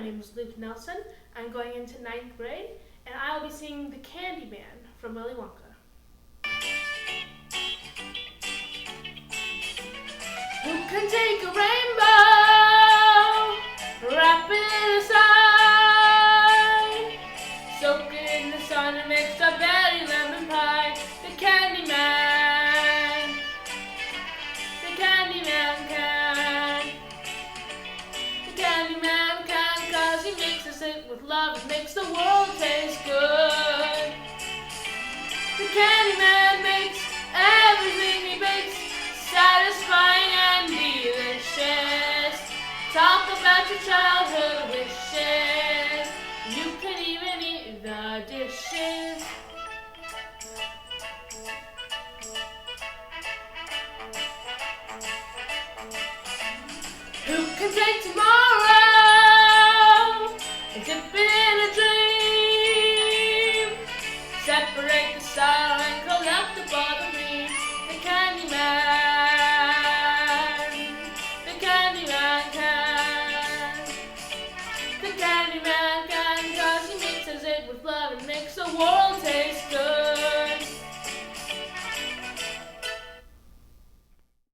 name is Luke Nelson. I'm going into ninth grade, and I will be singing The Candy Man from Willy Wonka. Who can take a rainbow, wrap it in a sign, soak it in the sun and make strawberry lemon pie? The Candy Man, the Candy Man can. The Candy Man can, 'cause he mixes it with love and makes the world taste good. The Candy Man makes everything he bakes satisfying and delicious. Talk about your childhood wishes. You can even eat the dishes. Who can take tomorrow and dip it in a dream? Separate the sorrow and collect the buttercream. The Candy Man, the Candy Man can. The Candy Man can, 'cause he mixes it with love and makes the world